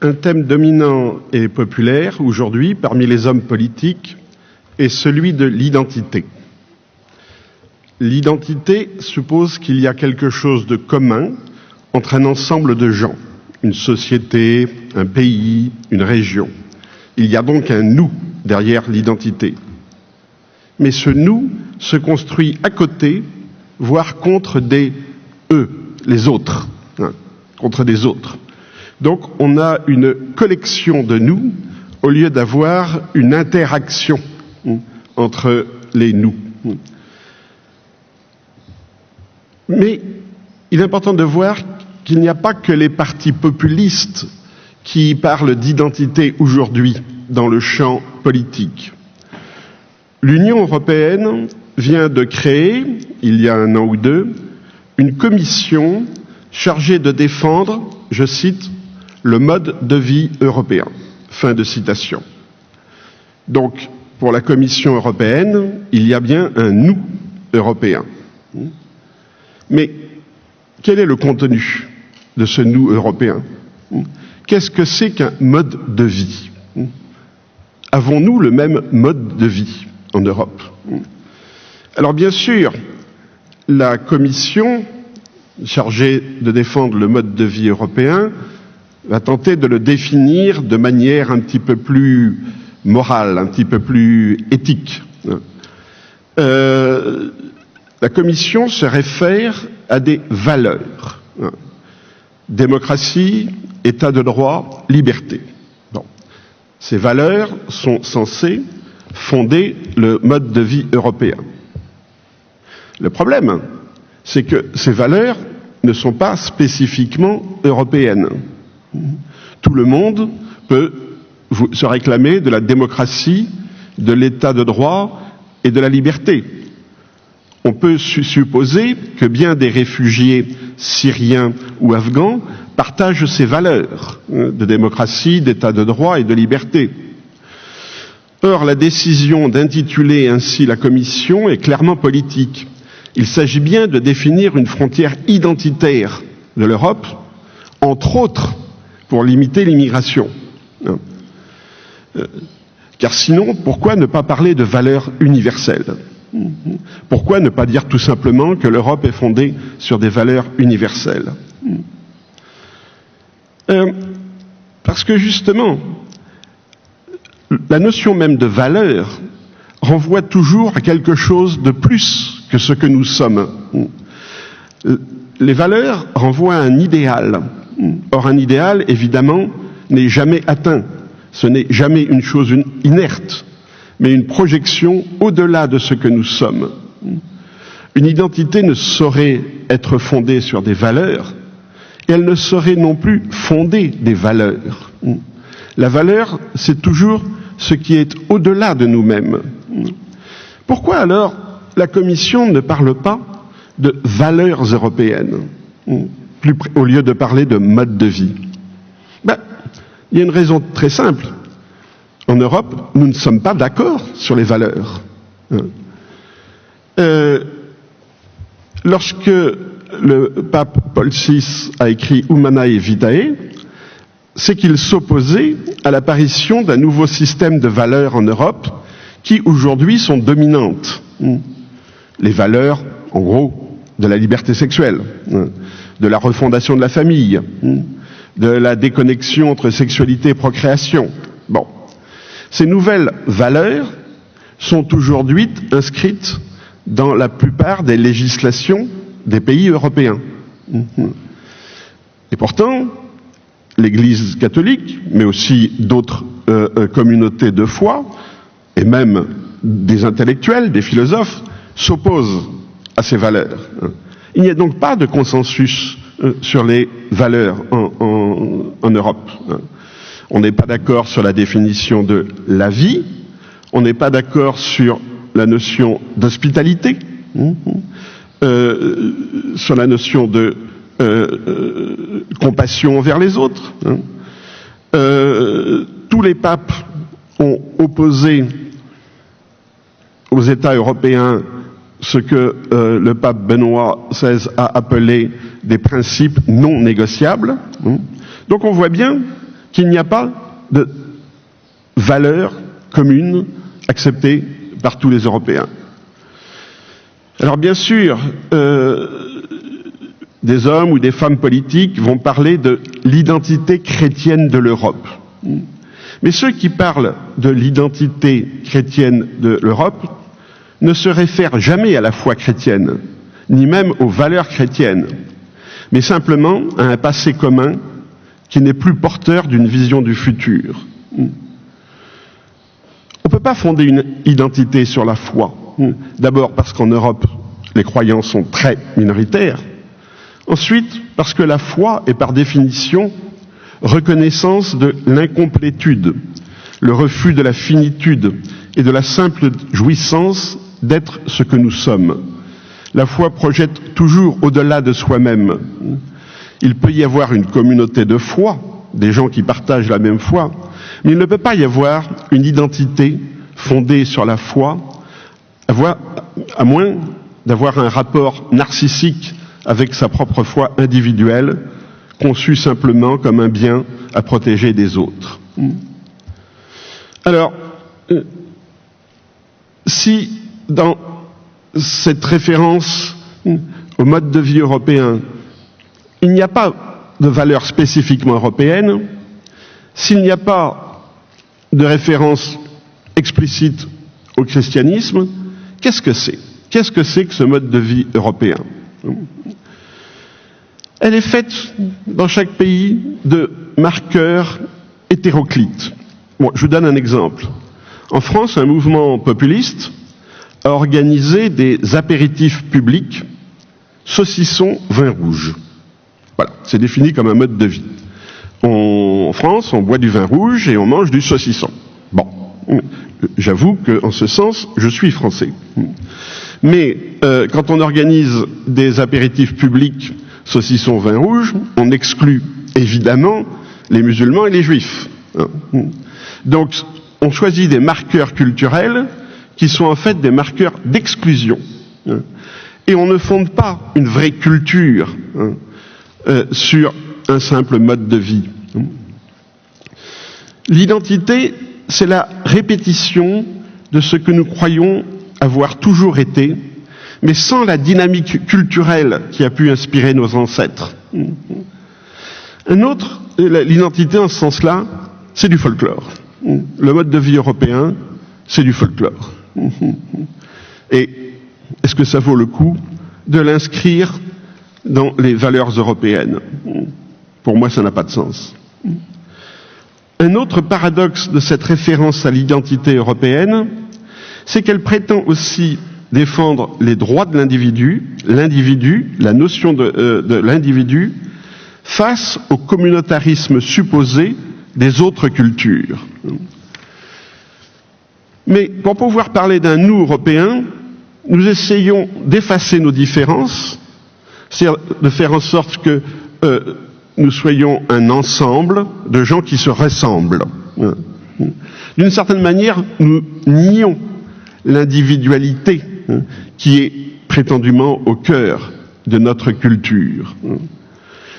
Un thème dominant et populaire aujourd'hui parmi les hommes politiques est celui de l'identité. L'identité suppose qu'il y a quelque chose de commun entre un ensemble de gens, une société, un pays, une région. Il y a donc un nous derrière l'identité. Mais ce nous se construit à côté, voire contre des eux, les autres, contre des autres. Donc on a une collection de nous au lieu d'avoir une interaction entre les nous. Mais il est important de voir qu'il n'y a pas que les partis populistes qui parlent d'identité aujourd'hui dans le champ politique. L'Union européenne vient de créer, il y a 1 an ou 2, une commission chargée de défendre, je cite, le mode de vie européen. Fin de citation. Donc, pour la Commission européenne, il y a bien un nous européen. Mais quel est le contenu de ce nous européen? Qu'est-ce que c'est qu'un mode de vie? Avons-nous le même mode de vie en Europe? Alors bien sûr, la Commission chargée de défendre le mode de vie européen va tenter de le définir de manière un petit peu plus morale, un petit peu plus éthique. La Commission se réfère à des valeurs. Démocratie, État de droit, liberté. Bon. Ces valeurs sont censées fonder le mode de vie européen. Le problème, c'est que ces valeurs ne sont pas spécifiquement européennes. Tout le monde peut se réclamer de la démocratie, de l'état de droit et de la liberté. On peut supposer que bien des réfugiés syriens ou afghans partagent ces valeurs de démocratie, d'état de droit et de liberté. Or, la décision d'intituler ainsi la Commission est clairement politique. Il s'agit bien de définir une frontière identitaire de l'Europe, entre autres pour limiter l'immigration. Car sinon, pourquoi ne pas parler de valeurs universelles? Pourquoi ne pas dire tout simplement que l'Europe est fondée sur des valeurs universelles? Parce que justement, la notion même de valeur renvoie toujours à quelque chose de plus que ce que nous sommes. Les valeurs renvoient à un idéal. Or, un idéal, évidemment, n'est jamais atteint. Ce n'est jamais une chose inerte, mais une projection au-delà de ce que nous sommes. Une identité ne saurait être fondée sur des valeurs, et elle ne saurait non plus fonder des valeurs. La valeur, c'est toujours ce qui est au-delà de nous-mêmes. Pourquoi alors la Commission ne parle pas de valeurs européennes, au lieu de parler de mode de vie? Il y a une raison très simple. En Europe, nous ne sommes pas d'accord sur les valeurs. Lorsque le pape Paul VI a écrit Humanae Vitae, c'est qu'il s'opposait à l'apparition d'un nouveau système de valeurs en Europe qui aujourd'hui sont dominantes. Les valeurs, en gros, de la liberté sexuelle, de la refondation de la famille, de la déconnexion entre sexualité et procréation. Bon. Ces nouvelles valeurs sont aujourd'hui inscrites dans la plupart des législations des pays européens. Et pourtant, l'Église catholique, mais aussi d'autres communautés de foi, et même des intellectuels, des philosophes, s'opposent à ces valeurs. Il n'y a donc pas de consensus sur les valeurs en Europe. On n'est pas d'accord sur la définition de la vie, on n'est pas d'accord sur la notion d'hospitalité, sur la notion de compassion envers les autres. Tous les papes ont opposé aux États européens ce que le pape Benoît XVI a appelé des principes non négociables. Donc on voit bien qu'il n'y a pas de valeurs communes acceptées par tous les Européens. Alors bien sûr, des hommes ou des femmes politiques vont parler de l'identité chrétienne de l'Europe. Mais ceux qui parlent de l'identité chrétienne de l'Europe ne se réfèrent jamais à la foi chrétienne, ni même aux valeurs chrétiennes, mais simplement à un passé commun qui n'est plus porteur d'une vision du futur. On ne peut pas fonder une identité sur la foi. D'abord parce qu'en Europe, les croyants sont très minoritaires. Ensuite, parce que la foi est par définition reconnaissance de l'incomplétude, le refus de la finitude et de la simple jouissance d'être ce que nous sommes. La foi projette toujours au-delà de soi-même. Il peut y avoir une communauté de foi, des gens qui partagent la même foi, mais il ne peut pas y avoir une identité fondée sur la foi, à moins d'avoir un rapport narcissique avec sa propre foi individuelle, conçue simplement comme un bien à protéger des autres. Alors, si dans cette référence au mode de vie européen, il n'y a pas de valeurs spécifiquement européennes, s'il n'y a pas de référence explicite au christianisme, qu'est-ce que c'est ? Qu'est-ce que c'est que ce mode de vie européen ? Elle est faite dans chaque pays de marqueurs hétéroclites. Bon, je vous donne un exemple. En France, un mouvement populiste a organisé des apéritifs publics, saucisson, vin rouge. Voilà, c'est défini comme un mode de vie. En France, on boit du vin rouge et on mange du saucisson. Bon, j'avoue qu'en ce sens, je suis français. Mais quand on organise des apéritifs publics saucisson, vin rouge, on exclut évidemment les musulmans et les juifs. Donc, on choisit des marqueurs culturels qui sont en fait des marqueurs d'exclusion. Et on ne fonde pas une vraie culture sur un simple mode de vie. L'identité, c'est la répétition de ce que nous croyons avoir toujours été, mais sans la dynamique culturelle qui a pu inspirer nos ancêtres. Un autre, l'identité en ce sens-là, c'est du folklore. Le mode de vie européen, c'est du folklore. Et est-ce que ça vaut le coup de l'inscrire dans les valeurs européennes? Pour moi, ça n'a pas de sens. Un autre paradoxe de cette référence à l'identité européenne, c'est qu'elle prétend aussi défendre les droits de l'individu, la notion de l'individu, face au communautarisme supposé des autres cultures. Mais pour pouvoir parler d'un nous européen, nous essayons d'effacer nos différences, c'est-à-dire de faire en sorte que nous soyons un ensemble de gens qui se ressemblent. D'une certaine manière, nous nions l'individualité qui est prétendument au cœur de notre culture.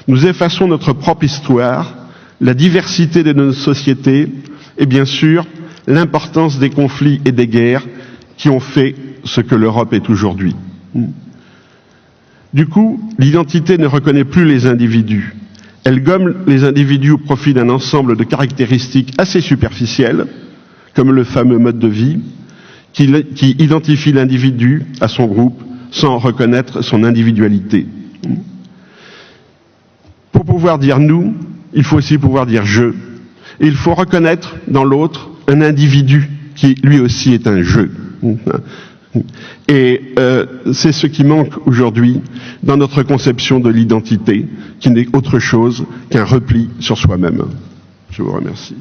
Nous effaçons notre propre histoire, la diversité de nos sociétés et bien sûr l'importance des conflits et des guerres qui ont fait ce que l'Europe est aujourd'hui. Du coup, l'identité ne reconnaît plus les individus. Elle gomme les individus au profit d'un ensemble de caractéristiques assez superficielles, comme le fameux mode de vie, qui identifie l'individu à son groupe sans reconnaître son individualité. Pour pouvoir dire nous, il faut aussi pouvoir dire je. Et il faut reconnaître dans l'autre un individu qui lui aussi est un je. Et c'est ce qui manque aujourd'hui dans notre conception de l'identité, qui n'est autre chose qu'un repli sur soi-même. Je vous remercie.